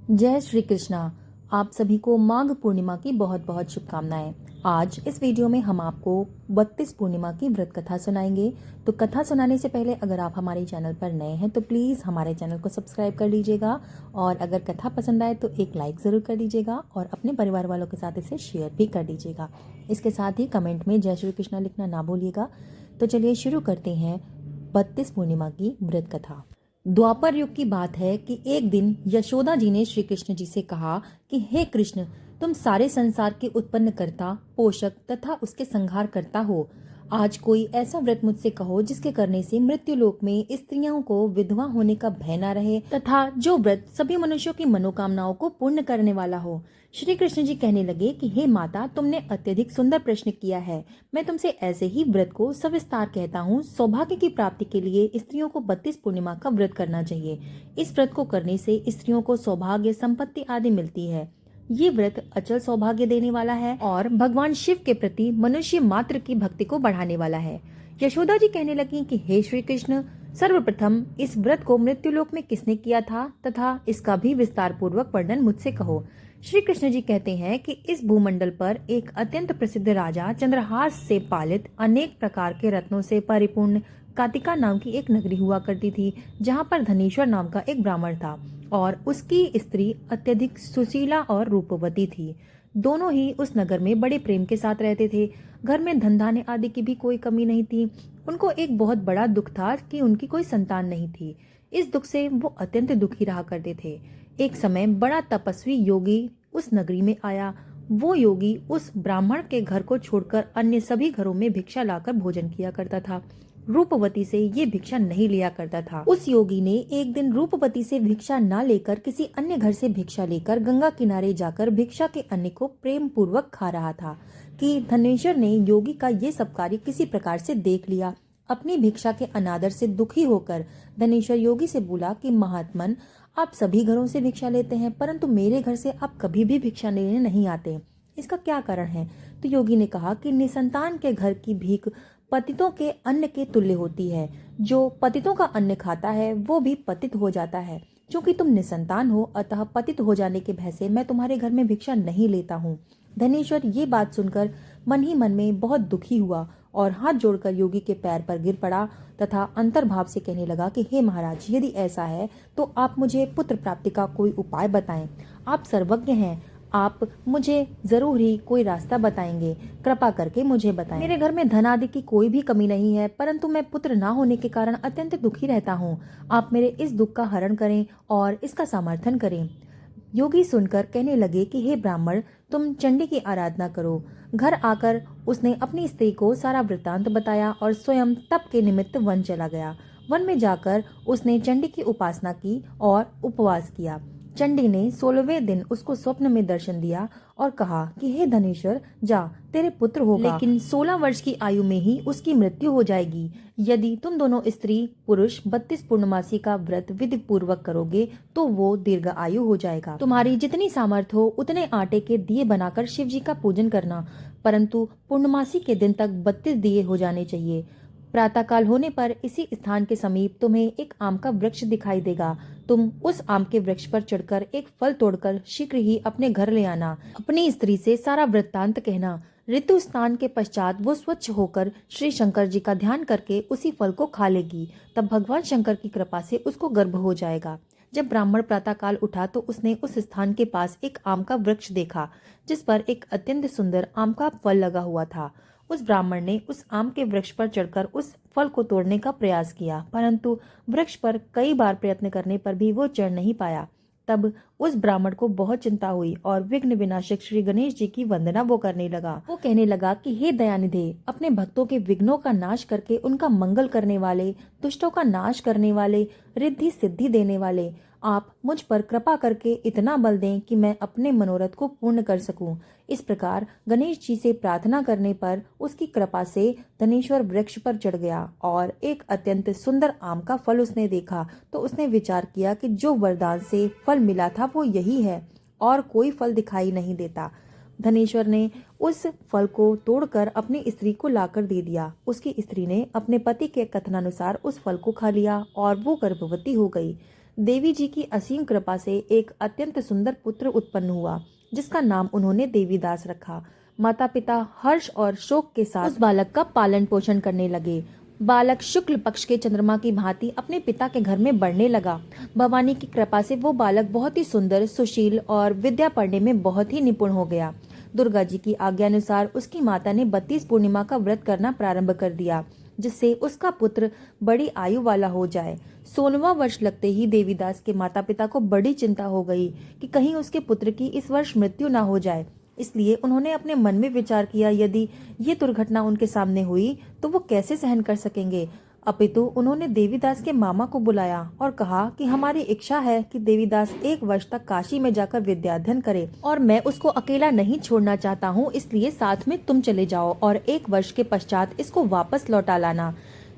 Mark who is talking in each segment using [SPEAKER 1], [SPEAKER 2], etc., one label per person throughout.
[SPEAKER 1] जय श्री कृष्णा। आप सभी को माघ पूर्णिमा की बहुत बहुत शुभकामनाएं। आज इस वीडियो में हम आपको 32 पूर्णिमा की व्रत कथा सुनाएंगे। तो कथा सुनाने से पहले अगर आप हमारे चैनल पर नए हैं तो प्लीज़ हमारे चैनल को सब्सक्राइब कर लीजिएगा और अगर कथा पसंद आए तो एक लाइक ज़रूर कर दीजिएगा और अपने परिवार वालों के साथ इसे शेयर भी कर दीजिएगा। इसके साथ ही कमेंट में जय श्री कृष्णा लिखना ना भूलिएगा। तो चलिए शुरू करते हैं 32 पूर्णिमा की व्रत कथा। द्वापर युग की बात है कि एक दिन यशोदा जी ने श्री कृष्ण जी से कहा कि हे कृष्ण, तुम सारे संसार के उत्पन्न करता, पोषक तथा उसके संहार करता हो। आज कोई ऐसा व्रत मुझसे कहो जिसके करने से मृत्यु लोक में स्त्रियों को विधवा होने का भय न रहे तथा जो व्रत सभी मनुष्यों की मनोकामनाओं को पूर्ण करने वाला हो। श्री कृष्ण जी कहने लगे कि हे माता, तुमने अत्यधिक सुंदर प्रश्न किया है। मैं तुमसे ऐसे ही व्रत को सविस्तार कहता हूँ। सौभाग्य की प्राप्ति के लिए स्त्रियों को 32 पूर्णिमा का व्रत करना चाहिए। इस व्रत को करने से स्त्रियों को सौभाग्य, संपत्ति आदि मिलती है। ये व्रत अचल सौभाग्य देने वाला है और भगवान शिव के प्रति मनुष्य मात्र की भक्ति को बढ़ाने वाला है। यशोदा जी कहने लगी कि हे श्री कृष्ण, सर्वप्रथम इस व्रत को मृत्युलोक में किसने किया था तथा इसका भी विस्तार पूर्वक वर्णन मुझसे कहो। श्री कृष्ण जी कहते हैं कि इस भूमंडल पर एक अत्यंत प्रसिद्ध राजा चंद्रहास से पालित अनेक प्रकार के रत्नों से परिपूर्ण कातिका नाम की एक नगरी हुआ करती थी, जहाँ पर धनेश्वर नाम का एक ब्राह्मण था और उसकी स्त्री अत्यधिक सुशीला और रूपवती थी। दोनों ही उस नगर में बड़े प्रेम के साथ रहते थे। घर में धन धान्य आदि की भी कोई कमी नहीं थी। उनको एक बहुत बड़ा दुख था कि उनकी कोई संतान नहीं थी। इस दुख से वो अत्यंत दुखी रहा करते थे। एक समय बड़ा तपस्वी योगी उस नगरी में आया। वो योगी उस ब्राह्मण के घर को छोड़कर अन्य सभी घरों में भिक्षा लाकर भोजन किया करता था। रूपवती से ये भिक्षा नहीं लिया करता था। उस योगी ने एक दिन रूपवती से भिक्षा न लेकर किसी अन्य घर से भिक्षा लेकर गंगा किनारे जाकर भिक्षा के अन्न को प्रेम पूर्वक खा रहा था कि धनेश्वर ने योगी का ये सब कार्य किसी प्रकार से देख लिया। अपनी भिक्षा के अनादर से दुखी होकर धनेश्वर योगी से बोला कि महात्मन, आप सभी घरों से भिक्षा लेते हैं परंतु मेरे घर से आप कभी भी भिक्षा लेने नहीं आते। इसका क्या कारण है? तो योगी ने कहा कि निसंतान के घर की भीख पतितों के अन्न के तुल्य होती है। जो पतितों का अन्न खाता है वो भी पतित हो जाता है। क्योंकि तुम निसंतान हो अतः पतित हो जाने के भय से मैं तुम्हारे घर में भिक्षा नहीं लेता हूँ। धनेश्वर ये बात सुनकर मन ही मन में बहुत दुखी हुआ और हाथ जोड़कर योगी के पैर पर गिर पड़ा तथा अंतर्भाव से कहने लगा कि हे महाराज, यदि ऐसा है तो आप मुझे पुत्र प्राप्ति का कोई उपाय बताएं। आप सर्वज्ञ हैं, आप मुझे जरूर ही कोई रास्ता बताएंगे। कृपा करके मुझे बताएं। मेरे घर में धन आदि की कोई भी कमी नहीं है परंतु मैं पुत्र ना होने के कारण अत्यंत दुखी रहता हूँ। आप मेरे इस दुख का हरण करें और इसका समर्थन करें। योगी सुनकर कहने लगे कि हे ब्राह्मण, तुम चंडी की आराधना करो। घर आकर उसने अपनी स्त्री को सारा वृत्तांत बताया और स्वयं तप के निमित्त वन चला गया। वन में जाकर उसने चंडी की उपासना की और उपवास किया। चंडी ने 16वें दिन उसको स्वप्न में दर्शन दिया और कहा कि हे धनेश्वर, जा, तेरे पुत्र होगा, लेकिन 16 वर्ष की आयु में ही उसकी मृत्यु हो जाएगी। यदि तुम दोनों स्त्री पुरुष 32 पूर्णमासी का व्रत विधि पूर्वक करोगे तो वो दीर्घ आयु हो जाएगा। तुम्हारी जितनी सामर्थ्य हो उतने आटे के दिए बनाकर शिव जी का पूजन करना, परंतु पूर्णमासी के दिन तक 32 दिए हो जाने चाहिए। प्रातःकाल होने पर इसी स्थान के समीप तुम्हें एक आम का वृक्ष दिखाई देगा। तुम उस आम के वृक्ष पर चढ़कर एक फल तोड़कर शीघ्र ही अपने घर ले आना। अपनी स्त्री से सारा वृत्तांत कहना। ऋतु स्नान के पश्चात वो स्वच्छ होकर श्री शंकर जी का ध्यान करके उसी फल को खा लेगी। तब भगवान शंकर की कृपा से उसको गर्भ हो जाएगा। जब ब्राह्मण प्रातःकाल उठा तो उसने उस स्थान के पास एक आम का वृक्ष देखा जिस पर एक अत्यंत सुंदर आम का फल लगा हुआ था। उस ब्राह्मण ने उस आम के वृक्ष पर चढ़कर उस फल को तोड़ने का प्रयास किया, परंतु वृक्ष पर कई बार प्रयत्न करने पर भी वो चढ़ नहीं पाया। तब उस ब्राह्मण को बहुत चिंता हुई और विघ्न विनाशक श्री गणेश जी की वंदना वो करने लगा। वो कहने लगा कि हे दयानिधे, अपने भक्तों के विघ्नों का नाश करके उनका मंगल करने वाले, दुष्टों का नाश करने वाले, रिद्धि सिद्धि देने वाले, आप मुझ पर कृपा करके इतना बल दें कि मैं अपने मनोरथ को पूर्ण कर सकूं। इस प्रकार गणेश जी से प्रार्थना करने पर उसकी कृपा से धनेश्वर वृक्ष पर चढ़ गया और एक अत्यंत सुंदर आम का फल उसने देखा तो उसने विचार किया कि जो वरदान से फल मिला था वो यही है और कोई फल दिखाई नहीं देता। धनेश्वर ने उस फल को तोड़कर अपनी स्त्री को लाकर दे दिया। उसकी स्त्री ने अपने पति के कथनानुसार उस फल को खा लिया और वो गर्भवती हो गई। देवी जी की असीम कृपा से एक अत्यंत सुंदर पुत्र उत्पन्न हुआ, जिसका नाम उन्होंने देवीदास रखा। माता पिता हर्ष और शोक के साथ उस बालक का पालन पोषण करने लगे। बालक शुक्ल पक्ष के चंद्रमा की भांति अपने पिता के घर में बढ़ने लगा। भवानी की कृपा से वो बालक बहुत ही सुंदर, सुशील और विद्या पढ़ने में बहुत ही निपुण हो गया। दुर्गा जी की आज्ञानुसार उसकी माता ने 32 पूर्णिमा का व्रत करना प्रारंभ कर दिया, जिससे उसका पुत्र बड़ी आयु वाला हो जाए। 16वां वर्ष लगते ही देवीदास के माता पिता को बड़ी चिंता हो गई कि कहीं उसके पुत्र की इस वर्ष मृत्यु न हो जाए। इसलिए उन्होंने अपने मन में विचार किया, यदि ये दुर्घटना उनके सामने हुई तो वो कैसे सहन कर सकेंगे। अपितु उन्होंने देवीदास के मामा को बुलाया और कहा कि हमारी इच्छा है कि देवीदास 1 वर्ष तक काशी में जाकर विद्याध्ययन करे और मैं उसको अकेला नहीं छोड़ना चाहता हूँ, इसलिए साथ में तुम चले जाओ और 1 वर्ष के पश्चात इसको वापस लौटा लाना।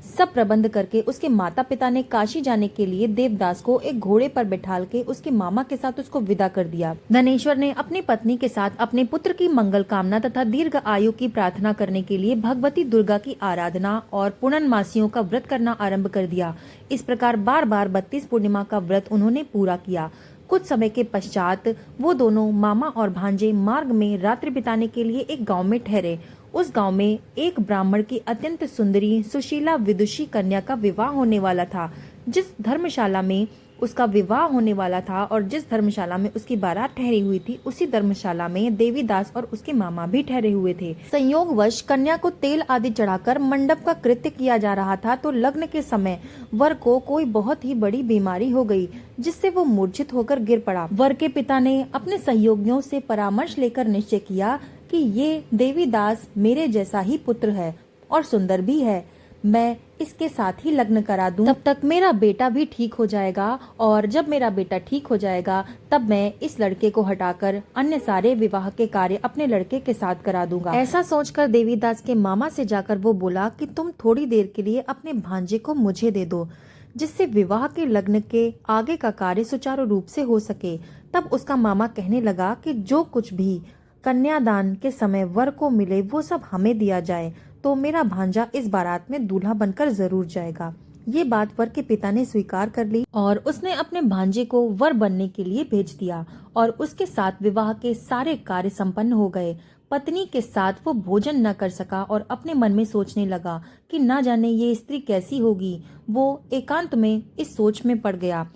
[SPEAKER 1] सब प्रबंध करके उसके माता पिता ने काशी जाने के लिए देवदास को एक घोड़े पर बिठाल के उसके मामा के साथ उसको विदा कर दिया। धनेश्वर ने अपनी पत्नी के साथ अपने पुत्र की मंगल कामना तथा दीर्घ आयु की प्रार्थना करने के लिए भगवती दुर्गा की आराधना और पूर्णमासियों का व्रत करना आरंभ कर दिया। इस प्रकार बार बार 32 पूर्णिमा का व्रत उन्होंने पूरा किया। कुछ समय के पश्चात वो दोनों मामा और भांजे मार्ग में रात्रि बिताने के लिए एक गांव में ठहरे। उस गांव में एक ब्राह्मण की अत्यंत सुंदरी सुशीला विदुषी कन्या का विवाह होने वाला था। जिस धर्मशाला में उसका विवाह होने वाला था और जिस धर्मशाला में उसकी बारात ठहरी हुई थी, उसी धर्मशाला में देवीदास और उसके मामा भी ठहरे हुए थे। संयोगवश कन्या को तेल आदि चढ़ाकर मंडप का कृत्य किया जा रहा था तो लग्न के समय वर को कोई बहुत ही बड़ी बीमारी हो गई, जिससे वो मूर्छित होकर गिर पड़ा। वर के पिता ने अपने सहयोगियों से परामर्श लेकर निश्चय किया कि ये देवीदास मेरे जैसा ही पुत्र है और सुंदर भी है, मैं इसके साथ ही लग्न करा दूं, तब तक मेरा बेटा भी ठीक हो जाएगा और जब मेरा बेटा ठीक हो जाएगा तब मैं इस लड़के को हटाकर अन्य सारे विवाह के कार्य अपने लड़के के साथ करा दूंगा। ऐसा सोचकर देवीदास के मामा से जाकर वो बोला कि तुम थोड़ी देर के लिए अपने भांजे को मुझे दे दो, जिससे विवाह के लग्न के आगे का कार्य सुचारू रूप से हो सके। तब उसका मामा कहने लगा कि जो कुछ भी कन्यादान के समय वर को मिले वो सब हमें दिया जाए, तो मेरा भांजा इस बारात में दूल्हा बनकर जरूर जाएगा। ये बात वर के पिता ने स्वीकार कर ली और उसने अपने भांजे को वर बनने के लिए भेज दिया और उसके साथ विवाह के सारे कार्य संपन्न हो गए। पत्नी के साथ वो भोजन न कर सका और अपने मन में सोचने लगा कि न जाने ये स्त्री कैसी होगी। वो एकांत में इस सोच में पड़ गया।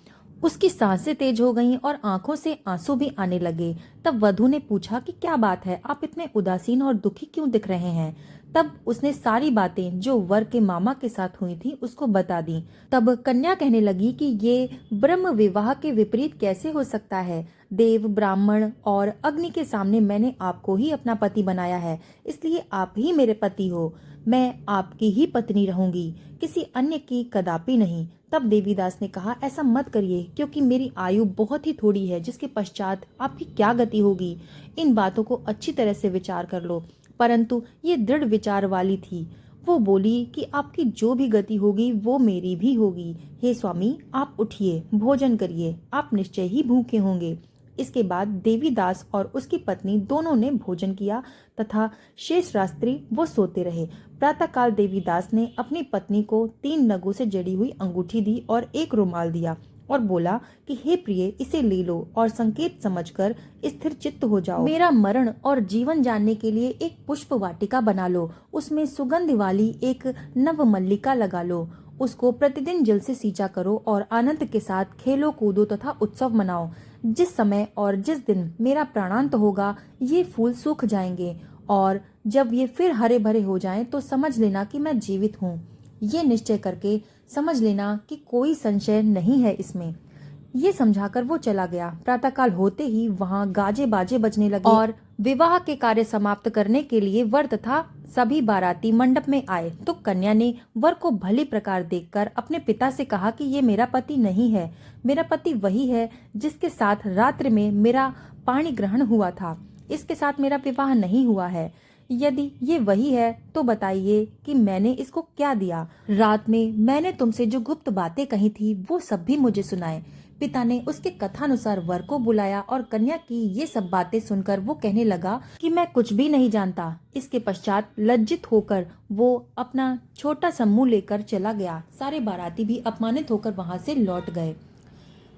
[SPEAKER 1] उसकी सांसें तेज हो गईं और आंखों से आंसू भी आने लगे। तब वधू ने पूछा कि क्या बात है, आप इतने उदासीन और दुखी क्यों दिख रहे हैं। तब उसने सारी बातें जो वर के मामा के साथ हुई थी उसको बता दी। तब कन्या कहने लगी कि ये ब्रह्म विवाह के विपरीत कैसे हो सकता है। देव, ब्राह्मण और अग्नि के सामने मैंने आपको ही अपना पति बनाया है, इसलिए आप ही मेरे पति हो। मैं आपकी ही पत्नी रहूंगी, किसी अन्य की कदापि नहीं। तब देवीदास ने कहा, ऐसा मत करिए, क्योंकि मेरी आयु बहुत ही थोड़ी है, जिसके पश्चात आपकी क्या गति होगी। इन बातों को अच्छी तरह से विचार कर लो। परंतु ये दृढ़ विचार वाली थी। वो बोली कि आपकी जो भी गति होगी वो मेरी भी होगी। हे स्वामी, आप उठिए, भोजन करिए, आप निश्चय ही भूखे होंगे। इसके बाद देवीदास और उसकी पत्नी दोनों ने भोजन किया तथा शेष रात्रि वो सोते रहे। प्रातःकाल देवीदास ने अपनी पत्नी को 3 नगों से जड़ी हुई अंगूठी दी और एक रुमाल दिया और बोला कि हे प्रिय, इसे ले लो और संकेत समझकर स्थिर चित्त हो जाओ। मेरा मरण और जीवन जानने के लिए एक पुष्प वाटिका बना लो, उसमें सुगंध वाली एक नव मल्लिका लगा लो, उसको प्रतिदिन जल से सींचा करो और आनंद के साथ खेलो कूदो तथा उत्सव मनाओ। जिस समय और जिस दिन मेरा प्राणांत होगा ये फूल सूख जाएंगे और जब ये फिर हरे भरे हो जाएं तो समझ लेना कि मैं जीवित हूँ। ये निश्चय करके समझ लेना कि कोई संशय नहीं है इसमें। ये समझाकर वो चला गया। प्रातःकाल होते ही वहाँ गाजे बाजे बजने लगे और विवाह के कार्य समाप्त करने के लिए वर तथा सभी बाराती मंडप में आए। तो कन्या ने वर को भली प्रकार देखकर अपने पिता से कहा कि ये मेरा पति नहीं है, मेरा पति वही है जिसके साथ रात्रि में मेरा पाणी ग्रहण हुआ था, इसके साथ मेरा विवाह नहीं हुआ है। यदि ये वही है तो बताइए कि मैंने इसको क्या दिया। रात में मैंने तुमसे जो गुप्त बातें कही थी वो सब भी मुझे सुनाए। पिता ने उसके कथानुसार वर को बुलाया और कन्या की ये सब बातें सुनकर वो कहने लगा कि मैं कुछ भी नहीं जानता। इसके पश्चात लज्जित होकर वो अपना छोटा सा मुंह लेकर चला गया। सारे बाराती भी अपमानित होकर वहां से लौट गए।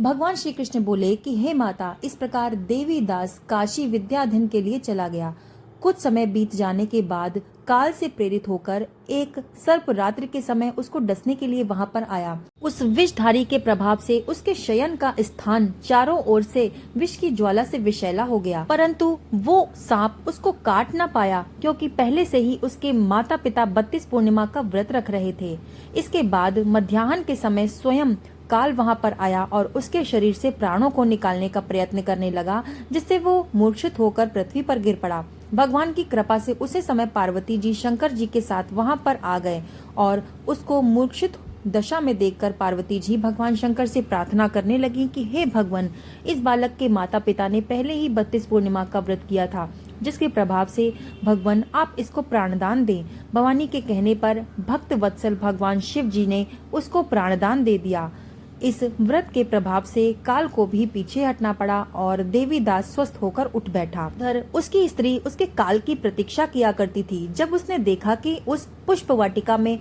[SPEAKER 1] भगवान श्री कृष्ण बोले कि हे माता, इस प्रकार देवीदास काशी विद्याधन के लिए चला गया। कुछ समय बीत जाने के बाद काल से प्रेरित होकर एक सर्प रात्रि के समय उसको डसने के लिए वहां पर आया। उस विषधारी के प्रभाव से उसके शयन का स्थान चारों ओर से विष की ज्वाला से विषैला हो गया, परंतु वो सांप उसको काट न पाया, क्योंकि पहले से ही उसके माता पिता 32 पूर्णिमा का व्रत रख रहे थे। इसके बाद मध्याह्न के समय स्वयं काल वहां पर आया और उसके शरीर से प्राणों को निकालने का प्रयत्न करने लगा, जिससे वो मूर्छित होकर पृथ्वी पर गिर पड़ा। भगवान की कृपा से उसी समय पार्वती जी शंकर जी के साथ वहां पर आ गए और उसको मूर्छित दशा में देखकर पार्वती जी भगवान शंकर से प्रार्थना करने लगी कि हे भगवान, इस बालक के माता पिता ने पहले ही 32 पूर्णिमा का व्रत किया था, जिसके प्रभाव से भगवान आप इसको प्राणदान दें। भवानी के कहने पर भक्त वत्सल भगवान शिव जी ने उसको प्राणदान दे दिया। इस व्रत के प्रभाव से काल को भी पीछे हटना पड़ा और देवीदास स्वस्थ होकर उठ बैठा। उधर उसकी स्त्री उसके काल की प्रतीक्षा किया करती थी। जब उसने देखा कि उस पुष्प वाटिका में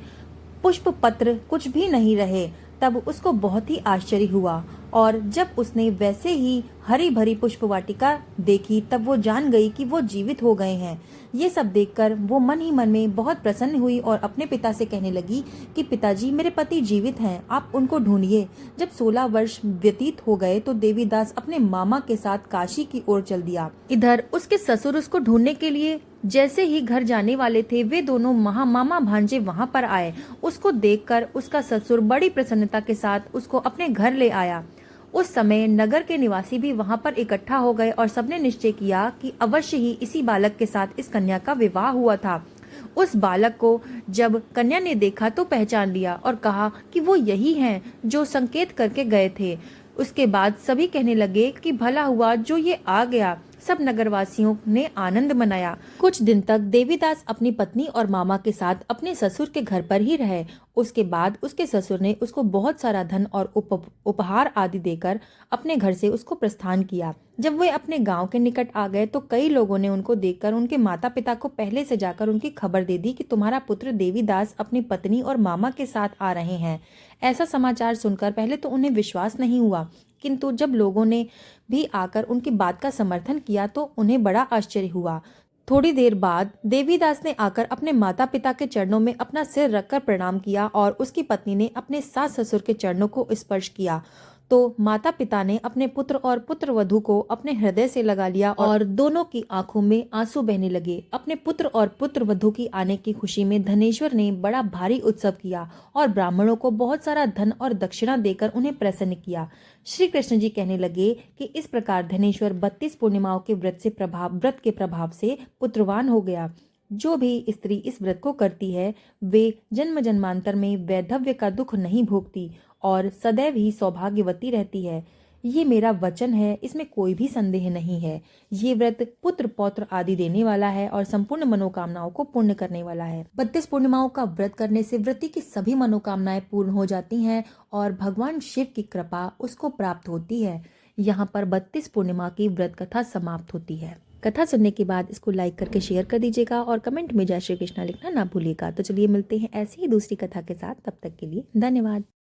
[SPEAKER 1] पुष्प पत्र कुछ भी नहीं रहे, तब उसको बहुत ही आश्चर्य हुआ और जब उसने वैसे ही हरी भरी पुष्प वाटिका देखी, तब वो जान गई कि वो जीवित हो गए हैं। ये सब देखकर वो मन ही मन में बहुत प्रसन्न हुई और अपने पिता से कहने लगी कि पिताजी, मेरे पति जीवित हैं, आप उनको ढूंढिए। जब 16 वर्ष व्यतीत हो गए तो देवीदास अपने मामा के साथ काशी की ओर चल दिया। इधर उसके ससुर उसको ढूंढने के लिए जैसे ही घर जाने वाले थे, वे दोनों मामा भांजे वहां पर आए। उसको देखकर उसका ससुर बड़ी प्रसन्नता के साथ उसको अपने घर ले आया। उस समय नगर के निवासी भी वहां पर इकट्ठा हो गए और सबने निश्चय किया कि अवश्य ही इसी बालक के साथ इस कन्या का विवाह हुआ था। उस बालक को जब कन्या ने देखा तो पहचान लिया और कहा कि वो यही हैं जो संकेत करके गए थे। उसके बाद सभी कहने लगे कि भला हुआ जो ये आ गया। सब नगरवासियों ने आनंद मनाया। कुछ दिन तक देवीदास अपनी पत्नी और मामा के साथ अपने ससुर के घर पर ही रहे। उसके बाद उसके ससुर ने उसको बहुत सारा धन और उपहार आदि देकर अपने घर से उसको प्रस्थान किया। जब वे अपने गांव के निकट आ गए तो कई लोगों ने उनको देखकर उनके माता पिता को पहले से जाकर उनकी खबर दे दी कि तुम्हारा पुत्र देवीदास अपनी पत्नी और मामा के साथ आ रहे हैं। ऐसा समाचार सुनकर पहले तो उन्हें विश्वास नहीं हुआ, किंतु जब लोगों ने भी आकर उनकी बात का समर्थन किया तो उन्हें बड़ा आश्चर्य हुआ। थोड़ी देर बाद देवीदास ने आकर अपने माता पिता के चरणों में अपना सिर रखकर प्रणाम किया और उसकी पत्नी ने अपने सास ससुर के चरणों को स्पर्श किया तो माता पिता ने अपने पुत्र और पुत्र वधू को अपने हृदय से लगा लिया और दोनों की आंखों में आंसू बहने लगे। अपने पुत्र और पुत्र वधू की आने की खुशी में धनेश्वर ने बड़ा भारी उत्सव किया और ब्राह्मणों को बहुत सारा धन और दक्षिणा देकर उन्हें प्रसन्न किया। श्री कृष्ण जी कहने लगे कि इस प्रकार धनेश्वर 32 पूर्णिमाओं के व्रत के प्रभाव से पुत्रवान हो गया। जो भी स्त्री इस व्रत को करती है वे जन्म जन्मांतर में वैधव्य का दुख नहीं भोगती और सदैव ही सौभाग्यवती रहती है। ये मेरा वचन है, इसमें कोई भी संदेह नहीं है। ये व्रत पुत्र पौत्र आदि देने वाला है और संपूर्ण मनोकामनाओं को पूर्ण करने वाला है। 32 पूर्णिमाओं का व्रत करने से व्रती की सभी मनोकामनाएं पूर्ण हो जाती हैं और भगवान शिव की कृपा उसको प्राप्त होती है। यहाँ पर 32 पूर्णिमा की व्रत कथा समाप्त होती है। कथा सुनने के बाद इसको लाइक करके शेयर कर दीजिएगा और कमेंट में जय श्री कृष्णा लिखना ना भूलिएगा। तो चलिए मिलते हैं ऐसी ही दूसरी कथा के साथ, तब तक के लिए धन्यवाद।